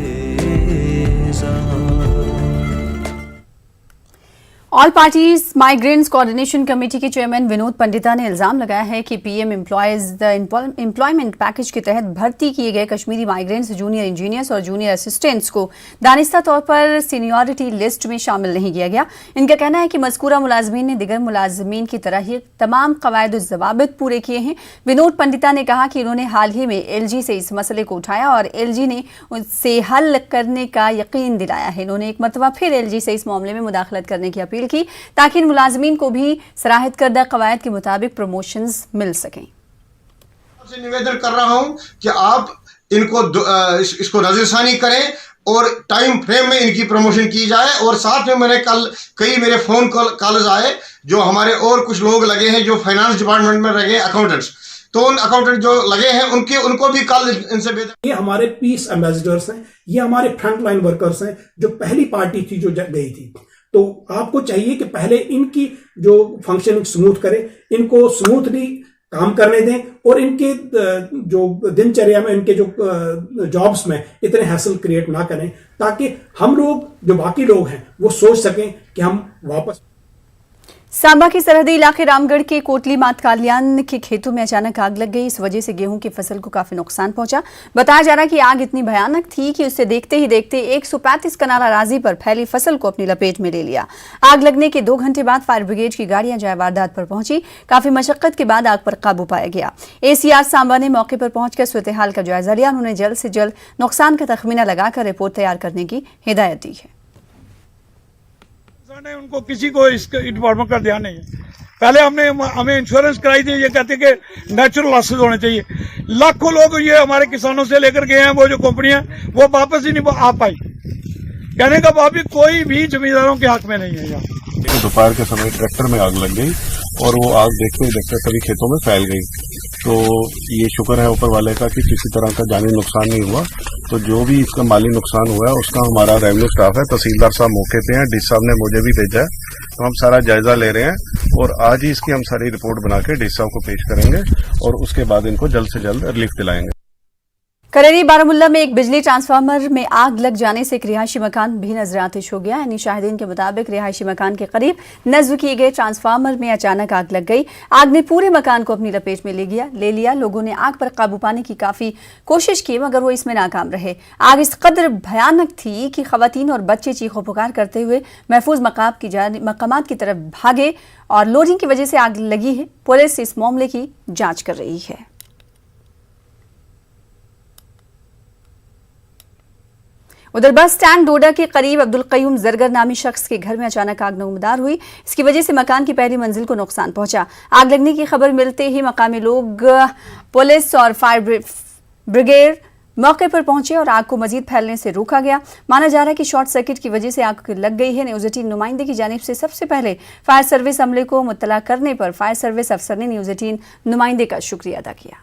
All parties migrants coordination committee के चेयरमैन विनोद पंडिता ने इल्जाम लगाया है कि पीएम एम्प्लॉयमेंट पैकेज के तहत भर्ती किए गए कश्मीरी माइग्रेंट्स, जूनियर इंजीनियर्स और जूनियर असिस्टेंट्स को दानिस्ता तौर पर सीनियरिटी लिस्ट में शामिल नहीं किया गया। इनका कहना है कि मज़कूरा मुलाजमीन ने दिगर मुलाजमीन की तरह ही तमाम कवायद ज़वाबित पूरे किए हैं। विनोद पंडिता ने कहा कि उन्होंने हाल ही में एलजी से इस मसले को उठाया और एलजी ने उससे हल करने का यकीन दिलाया है। इन्होंने एक मरतबा फिर एलजी से इस मामले में मुदाखलत करने की अपील की ताकि इन मुलाजमीन को भी सराहत करदा कवायद के मुताबिक प्रमोशंस मिल सकें। आपसे निवेदन कर रहा हूं कि आप इसको नजरसानी करें और टाइम फ्रेम में इनकी प्रमोशन की जाए। और साथ में मैंने कल कई मेरे फोन कॉल्स आए जो हमारे और कुछ लोग लगे हैं जो फाइनेंस डिपार्टमेंट में लगे अकाउंटेंट्स, तो उन अकाउंटेंट जो लगे हैं उनको भी कल इनसे बेहतर। ये हमारे पीस एम्बेसडर्स हैं, ये हमारे फ्रंट लाइन वर्कर्स हैं, जो पहली पार्टी थी जो गई थी। तो आपको चाहिए कि पहले इनकी जो फंक्शनिंग स्मूथ करें, इनको स्मूथली काम करने दें और इनके जो दिनचर्या में, इनके जो जॉब्स में इतने हैसल क्रिएट ना करें, ताकि हम लोग जो बाकी लोग हैं वो सोच सकें कि हम वापस। सांबा के सरहदी इलाके रामगढ़ के कोटली मात कल्याण के खेतों में अचानक आग लग गई। इस वजह से गेहूं की फसल को काफी नुकसान पहुंचा। बताया जा रहा है कि आग इतनी भयानक थी कि उसे देखते ही देखते 135 कनाल अराजी पर फैली फसल को अपनी लपेट में ले लिया। आग लगने के 2 घंटे बाद फायर ब्रिगेड की गाड़ियां जाए वारदात पर पहुंची। काफी मशक्कत के बाद आग पर काबू पाया गया। ACR सांबा ने मौके पर पहुंचकर सूरत हाल का जायजा लिया। उन्होंने जल्द से जल्द नुकसान का तखमीना लगाकर रिपोर्ट तैयार करने की हिदायत दी है। उनको किसी को इस डिपार्टमेंट का ध्यान नहीं है। पहले हमें इंश्योरेंस कराई थी, ये कहते कि नेचुरल लॉसेस होने चाहिए। लाखों लोग ये हमारे किसानों से लेकर गए हैं, वो जो कंपनियां वो वापस ही नहीं आ पाई। कहने का भाव भी कोई भी जमींदारों के हक में नहीं है। यहाँ दोपहर के समय ट्रैक्टर में आग लग गई और वो आग देखते ही देखते सभी खेतों में फैल गई। तो ये शुक्र है ऊपर वाले का कि किसी तरह का जानी नुकसान नहीं हुआ। तो जो भी इसका माली नुकसान हुआ है उसका हमारा रेवेन्यू स्टाफ है, तहसीलदार साहब मौके पे हैं, डीसी साहब ने मुझे भी भेजा है, तो हम सारा जायजा ले रहे हैं और आज ही इसकी हम सारी रिपोर्ट बना के डीसी साहब को पेश करेंगे और उसके बाद इनको जल्द से जल्द रिलीफ दिलाएंगे। करेरी बारामुल्ला में एक बिजली ट्रांसफार्मर में आग लग जाने से एक रिहायशी मकान भी नजर आतिश हो गया। यानी शाहिदीन के मुताबिक रिहायशी मकान के करीब नस्ब किए गए ट्रांसफार्मर में अचानक आग लग गई। आग ने पूरे मकान को अपनी लपेट में ले लिया। लोगों ने आग पर काबू पाने की काफी कोशिश की, मगर वो इसमें नाकाम रहे। आग इस कदर भयानक थी कि खवातीन और बच्चे चीखो पुकार करते हुए महफूज मकामात की तरफ भागे और लोडिंग की वजह से आग लगी है। पुलिस इस मामले की जांच कर रही है। उधर बस स्टैंड डोडा के करीब अब्दुल कयूम जरगर नामी शख्स के घर में अचानक आग नमदार हुई। इसकी वजह से मकान की पहली मंजिल को नुकसान पहुंचा। आग लगने की खबर मिलते ही मकामी लोग, पुलिस और फायर ब्रिगेड मौके पर पहुंचे और आग को मजीद फैलने से रोका गया। माना जा रहा है कि शॉर्ट सर्किट की वजह से आग लग गई है। न्यूज 18 नुमाइंदे की जानिब से सबसे पहले फायर सर्विस अमले को मुत्तला करने पर फायर सर्विस अफसर ने न्यूज 18 नुमाइंदे का शुक्रिया अदा किया।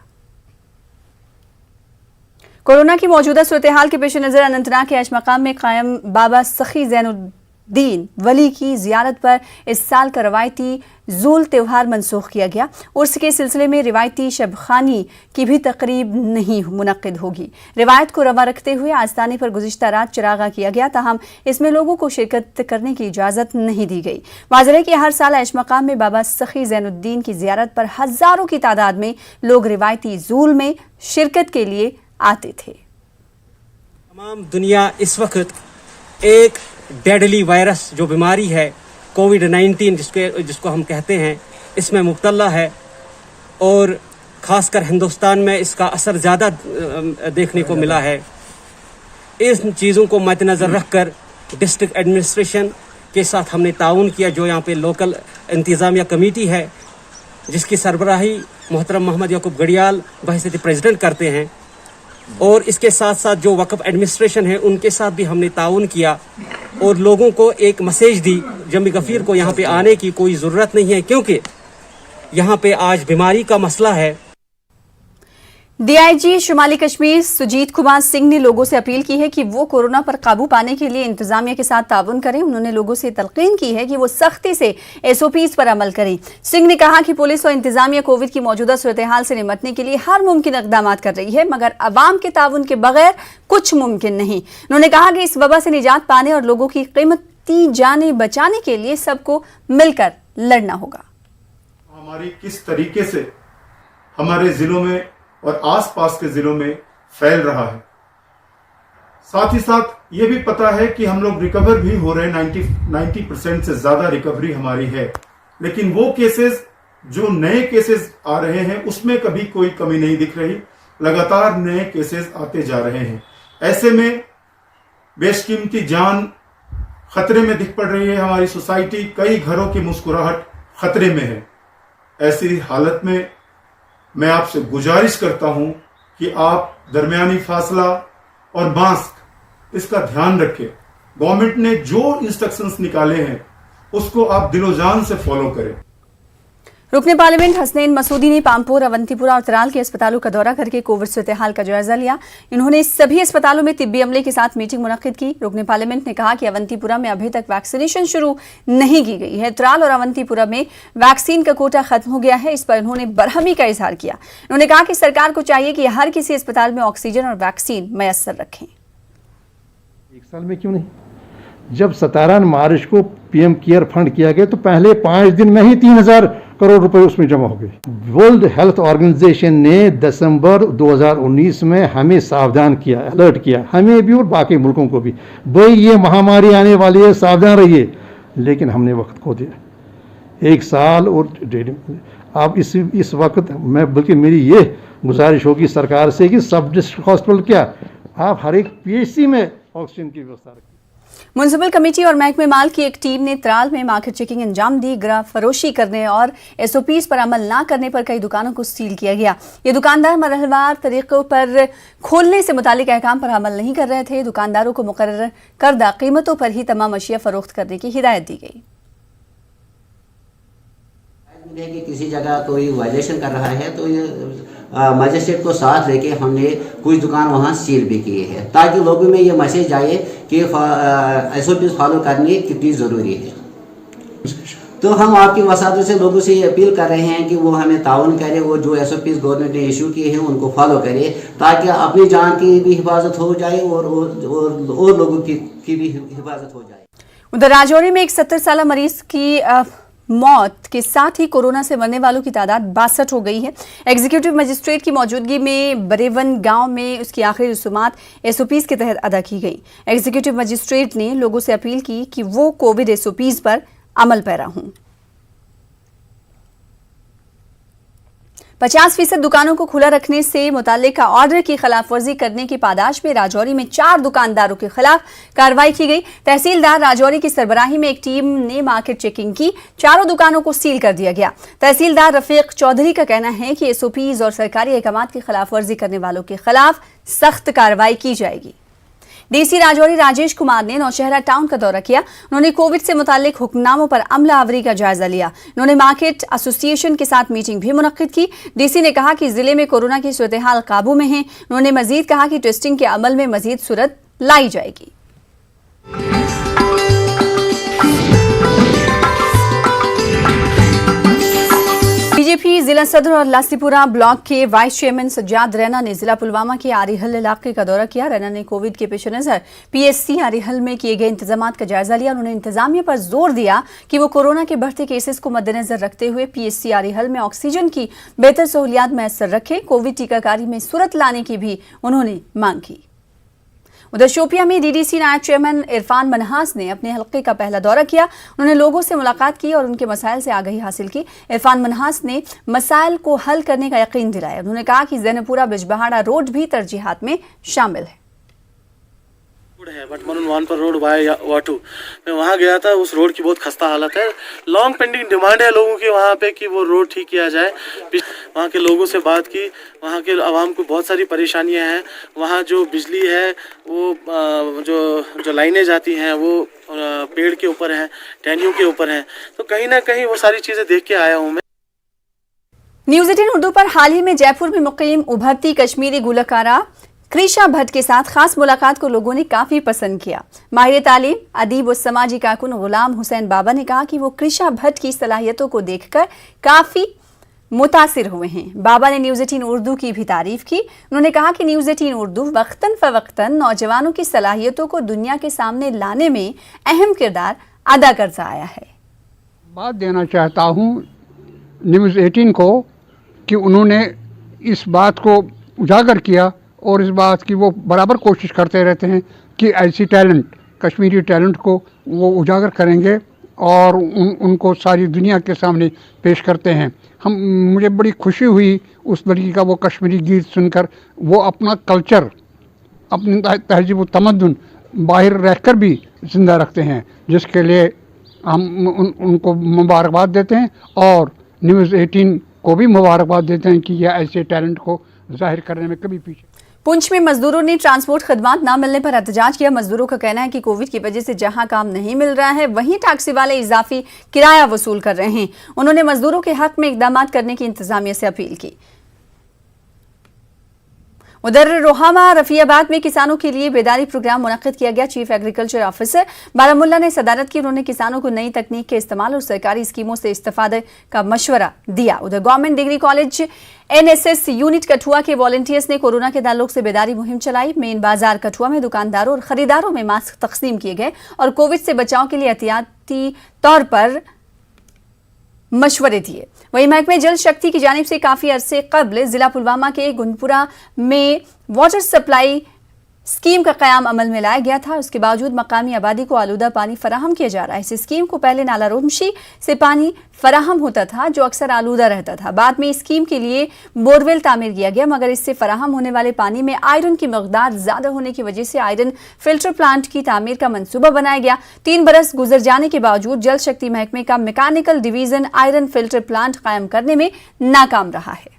कोरोना की मौजूदा सूरत हाल के पेश नजर अनंतनाग के ऐश मकाम में कायम बाबा सखी जैनुद्दीन वली की जियारत पर इस साल का रवायती जूल त्यौहार मनसूख किया गया। उर्स के सिलसिले में रिवायती शबखानी की भी तकरीब नहीं मुनक्किद होगी। रिवायत को रवा रखते हुए आस्ताने पर गुज़िश्ता रात चिरागा किया गया, ताहम इसमें लोगों को शिरकत करने की इजाज़त नहीं दी गई। वाज़ेह है कि हर साल ऐश मकाम में बाबा सखी जैनुद्दीन की जियारत पर हज़ारों की तादाद में लोग रिवायती जूल में शिरकत के लिए आते थे। तमाम दुनिया इस वक्त एक डेडली वायरस जो बीमारी है कोविड-19 जिसको हम कहते हैं, इसमें मुब्तला है और ख़ासकर हिंदुस्तान में इसका असर ज़्यादा देखने को मिला है। इन चीज़ों को मद्देनज़र रखकर डिस्ट्रिक्ट एडमिनिस्ट्रेशन के साथ हमने ताउन किया, जो यहाँ पे लोकल इंतज़ामिया कमेटी है जिसकी सरबराही मोहतरम मोहम्मद याकूब गढ़ियाल बहैसियत प्रेसिडेंट करते हैं, और इसके साथ साथ जो वक्फ एडमिनिस्ट्रेशन है उनके साथ भी हमने ताउन किया और लोगों को एक मैसेज दी जमी गफीर को यहाँ पे आने की कोई ज़रूरत नहीं है, क्योंकि यहाँ पे आज बीमारी का मसला है। डीआईजी शुमाली कश्मीर सुजीत कुमार सिंह ने लोगों से अपील की है कि वो कोरोना पर काबू पाने के लिए इंतजामिया के साथ ताउन करें। उन्होंने लोगों से तलकीन की है कि वो सख्ती से SOPs पर अमल करें। सिंह ने कहा कि पुलिस और इंतजामिया कोविड की मौजूदा सूरत हाल से निपटने के लिए हर मुमकिन इक़दाम कर रही है, मगर अवाम के ताउन के बगैर कुछ मुमकिन नहीं। उन्होंने कहा कि इस वबा से निजात पाने और लोगों की कीमती जानें बचाने के लिए सबको मिलकर लड़ना होगा। हमारी किस तरीके से हमारे जिलों में और आसपास के जिलों में फैल रहा है, साथ ही साथ ये भी पता है कि हम लोग रिकवर भी हो रहे हैं। 90% से ज्यादा रिकवरी हमारी है, लेकिन वो केसेस जो नए केसेस आ रहे हैं उसमें कभी कोई कमी नहीं दिख रही। लगातार नए केसेस आते जा रहे हैं। ऐसे में बेशकीमती जान खतरे में दिख पड़ रही है। हमारी सोसाइटी, कई घरों की मुस्कुराहट खतरे में है। ऐसी हालत में मैं आपसे गुजारिश करता हूं कि आप दरमियानी फासला और मास्क इसका ध्यान रखें। गवर्नमेंट ने जो इंस्ट्रक्शंस निकाले हैं उसको आप दिलो जान से फॉलो करें। रुकने पार्लियामेंट हसनैन मसूदी ने पामपुर, अवंतीपुरा और तराल के अस्पतालों का दौरा करके कोविड सूरत हाल का जायजा लिया। इन्होंने सभी अस्पतालों में तिब्बी अमले के साथ मीटिंग मुनक्किद की। रुकने पार्लियामेंट ने कहा कि अवंतीपुरा में अभी तक वैक्सीनेशन शुरू नहीं की गई है। तराल और अवंतीपुरा में वैक्सीन का कोटा खत्म हो गया है। इस पर उन्होंने बरहमी का इजहार किया। उन्होंने कहा कि सरकार को चाहिए कि हर किसी अस्पताल में ऑक्सीजन और वैक्सीन मैसर रखें। एक साल में क्यों नहीं? जब 17 मार्च को पीएम केयर फंड किया गया तो पहले 5 दिन में ही 3000 करोड़ रुपए उसमें जमा हो गए। वर्ल्ड हेल्थ ऑर्गेनाइजेशन ने दिसंबर 2019 में हमें सावधान किया, अलर्ट किया, हमें भी और बाकी मुल्कों को भी, भाई ये महामारी आने वाली है, सावधान रहिए। लेकिन हमने वक्त खो दिया, 1 साल और 1.5। अब इस वक्त मैं, बल्कि मेरी ये गुजारिश होगी सरकार से कि सब डिस्ट्रिक्ट हॉस्पिटल क्या, आप हर एक पीएचसी में ऑक्सीजन की व्यवस्था रखें। म्युनिसिपल कमेटी और महकमे माल की एक टीम ने तराल में मार्केट चेकिंग अंजाम दी। गिरफ्त फरोशी करने और एसओपीज पर अमल न करने पर कई दुकानों को सील किया गया। ये दुकानदार मरहलवार तरीकों पर खोलने से मुतालिक अहकाम पर अमल नहीं कर रहे थे। दुकानदारों को मुकर्रर करदा कीमतों पर ही तमाम अशिया फरोख्त करने की हिदायत दी गई। कि किसी जगह कोई वायलेशन कर रहा है तो मजिस्ट्रेट को साथ लेके हमने कुछ दुकान वहाँ सील भी किए हैं, ताकि लोगों में ये मैसेज जाए कि एसओपीज फॉलो करनी कितनी ज़रूरी है। तो हम आपकी वसातों से लोगों से ये अपील कर रहे हैं कि वो हमें ताउन करें, वो जो एसओपीज गवर्नमेंट ने इशू किए हैं उनको फॉलो करें, ताकि अपनी जान की भी हिफाजत हो जाए और लोगों की भी हिफाजत हो जाए। उधर राजौरी में एक 70 साल मरीज की मौत के साथ ही कोरोना से मरने वालों की तादाद 62 हो गई है। एग्जीक्यूटिव मजिस्ट्रेट की मौजूदगी में बरेवन गांव में उसकी आखिरी रसूमात एसओपीज के तहत अदा की गई। एग्जीक्यूटिव मजिस्ट्रेट ने लोगों से अपील की कि वो कोविड एसओपीज पर अमल पैरा हों। 50% दुकानों को खुला रखने से मुताल्लिका ऑर्डर की खिलाफवर्जी करने की पादाश में राजौरी में 4 दुकानदारों के खिलाफ कार्रवाई की गई। तहसीलदार राजौरी की सरबराही में एक टीम ने मार्केट चेकिंग की। 4 दुकानों को सील कर दिया गया। तहसीलदार रफीक चौधरी का कहना है कि एसओपीज और सरकारी अहकाम की खिलाफवर्जी करने वालों के खिलाफ सख्त कार्रवाई की जाएगी। डीसी राजौरी राजेश कुमार ने नौशहरा टाउन का दौरा किया। उन्होंने कोविड से मुतालिक हुक्मनामों पर अमला आवरी का जायजा लिया। उन्होंने मार्केट एसोसिएशन के साथ मीटिंग भी मुनक्किद की। डीसी ने कहा कि जिले में कोरोना की सूरत हाल काबू में है। उन्होंने मजीद कहा कि टेस्टिंग के अमल में मजीद सूरत लाई जाएगी। बीजेपी जिला सदर और लासीपुरा ब्लॉक के वाइस चेयरमैन सज्जाद रैना ने जिला पुलवामा के आरिहल इलाके का दौरा किया। रैना ने कोविड के पेश नजर पीएससी आरिहल में किए गए इंतजामात का जायजा लिया। उन्होंने इंतजामिया पर जोर दिया कि वो कोरोना के बढ़ते केसेस को मद्देनजर रखते हुए पीएससी आरिहल में ऑक्सीजन की बेहतर सहूलियात मैसर रखे। कोविड टीकाकारी में सूरत लाने की भी उन्होंने मांग की। उधर शोपिया में डीडीसी नायब चेयरमैन इरफान मनहास ने अपने हल्के का पहला दौरा किया। उन्होंने लोगों से मुलाकात की और उनके मसाइल से आगाही हासिल की। इरफान मनहास ने मसाइल को हल करने का यकीन दिलाया। उन्होंने कहा कि जैनपुरा बिजबहाड़ा रोड भी तरजीहात में शामिल है। है बट मनन वान पर रोड वाटू मैं वहाँ गया था। उस रोड की बहुत खस्ता हालत है। लॉन्ग पेंडिंग डिमांड है लोगों की वहाँ पे कि वो रोड ठीक किया जाए। वहाँ के लोगों से बात की, वहाँ के आवाम को बहुत सारी परेशानियाँ हैं। वहाँ जो बिजली है वो जो लाइनें जाती हैं वो पेड़ के ऊपर हैं, टहनियों के ऊपर हैं। तो कहीं ना कहीं वो सारी चीज़ें देख के आया हूँ मैं। न्यूज़ 18 उर्दू पर हाल ही में जयपुर में मुकीम उभरती कश्मीरी गुलकारा कृषा भट्ट के साथ खास मुलाकात को लोगों ने काफी पसंद किया। माहिर तालीम, अदीब और समाजी कारकुन गुलाम हुसैन बाबा ने कहा कि वो कृषा भट्ट की सलाहियतों को देखकर काफी मुतासिर हुए हैं। बाबा ने न्यूज़ 18 उर्दू की भी तारीफ की। उन्होंने कहा कि न्यूज़ 18 उर्दू वक्तन फवक्तन नौजवानों की सलाहियतों को दुनिया के सामने लाने में अहम किरदार अदा करता आया है। बात देना चाहता हूँ न्यूज़ 18 को कि उन्होंने इस बात को उजागर किया और इस बात की वो बराबर कोशिश करते रहते हैं कि ऐसी टैलेंट, कश्मीरी टैलेंट को वो उजागर करेंगे और उनको सारी दुनिया के सामने पेश करते हैं। मुझे बड़ी खुशी हुई उस लड़की का वो कश्मीरी गीत सुनकर। वो अपना कल्चर, अपनी तहजीब व तमद्दुन बाहर रहकर भी ज़िंदा रखते हैं, जिसके लिए हम उनको मुबारकबाद देते हैं और न्यूज़ 18 को भी मुबारकबाद देते हैं कि यह ऐसे टैलेंट को जाहिर करने में कभी पीछे। पुंछ में मजदूरों ने ट्रांसपोर्ट खदमात न मिलने पर एहतजाज किया। मजदूरों का कहना है कि कोविड की वजह से जहां काम नहीं मिल रहा है वहीं टैक्सी वाले इजाफी किराया वसूल कर रहे हैं। उन्होंने मजदूरों के हक में इकदाम करने की इंतजामिया से अपील की। उधर रोहामा रफियाबाद में किसानों के लिए बेदारी प्रोग्राम मुनक्किद किया गया। चीफ एग्रीकल्चर ऑफिसर बारामुल्ला ने सदारत की। उन्होंने किसानों को नई तकनीक के इस्तेमाल और सरकारी स्कीमों से इस्तेफादे का मशवरा दिया। उधर government degree college NSS unit Kathua के वॉलंटियर्स ने कोरोना के ताल्लुक से बेदारी मुहिम चलाई। मेन बाजार कठुआ में दुकानदारों और खरीदारों में मास्क तकसीम किए गए और कोविड से बचाव के लिए एहतियाती तौर पर मशवरे दिए। वहीं महकमे जल शक्ति की जानिब से काफी अरसे कबल जिला पुलवामा के गुनपुरा में वाटर सप्लाई स्कीम का कयाम अमल में लाया गया था। उसके बावजूद मकामी आबादी को आलूदा पानी फराहम किया जा रहा है। इस स्कीम को पहले नाला रोमशी से पानी फराहम होता था जो अक्सर आलूदा रहता था। बाद में इस स्कीम के लिए बोरवेल तामीर किया गया, मगर इससे फराहम होने वाले पानी में आयरन की मकदार ज्यादा होने की वजह से आयरन फिल्टर प्लांट की तामीर का मंसूबा बनाया गया। 3 बरस गुजर जाने के बावजूद जल शक्ति महकमे का mechanical division iron filter plant कायम करने में नाकाम रहा है।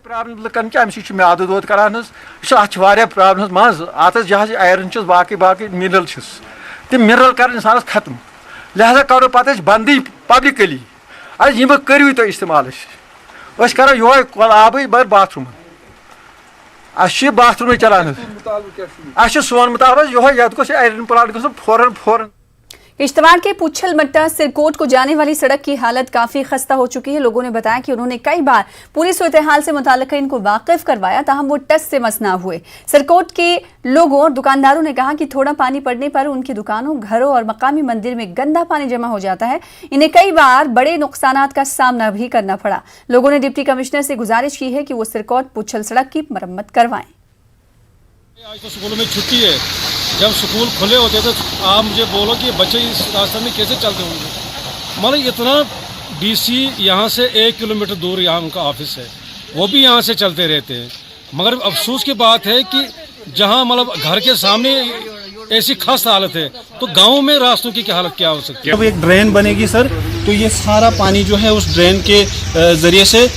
प्रॉब्लम लुकन क्या म्याद दौद करान प्रॉब्लम मज अत जहाँ आयरन बाकी बाकी मिनरल तम मिनरल कर इंसान खत्म, लिहाजा करो पे बंदी पब्लिकली यह करू तुम इस्तेमाल करो योह कल आब मगर बाथरूम बाथरूम चलान सोन मुताबिक योह ये आयरन प्लांट गो फौरन किश्तवाड़ के पुछल मट्टा सिरकोट को जाने वाली सड़क की हालत काफी खस्ता हो चुकी है। लोगों ने बताया कि उन्होंने कई बार पूरी सूरत हाल से मुताल्लिक़ इनको वाकिफ करवाया, ताहम वो टस से मस ना हुए। सिरकोट के लोगों और दुकानदारों ने कहा कि थोड़ा पानी पड़ने पर उनकी दुकानों, घरों और मकामी मंदिर में गंदा पानी जमा हो जाता है। इन्हें कई बार बड़े नुकसानात का सामना भी करना पड़ा। लोगों ने डिप्टी कमिश्नर से गुजारिश की है कि वो सिरकोट पुछल सड़क की मरम्मत करवाएं। आज तो स्कूलों में छुट्टी है, जब स्कूल खुले होते तो आप मुझे बोलो कि बच्चे इस रास्ते में कैसे चलते होंगे। मतलब इतना DC यहाँ से 1 किलोमीटर दूर यहाँ उनका ऑफिस है, वो भी यहाँ से चलते रहते हैं। मगर अफसोस की बात है कि जहाँ मतलब घर के सामने ऐसी खस्त हालत है तो गाँव में रास्तों की क्या हालत क्या हो सकती है। जब एक ड्रेन बनेगी सर तो ये सारा पानी जो है उस ड्रेन के जरिए से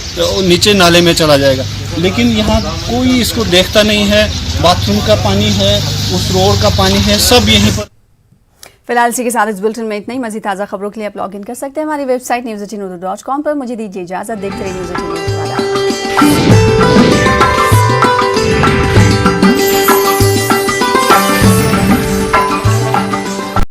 नीचे नाले में चला जाएगा, लेकिन यहाँ कोई इसको देखता नहीं है। बाथरूम का पानी है, उस रोड का पानी है, सब यहीं पर। फिलहाल इसी के साथ इस बुलेटिन में इतना ही। मज़ीद ताज़ा खबरों के लिए आप लॉग इन कर सकते हैं हमारी वेबसाइट news18urdu.com पर। मुझे दीजिए इजाज़त। देखते रहिए news18 urdu।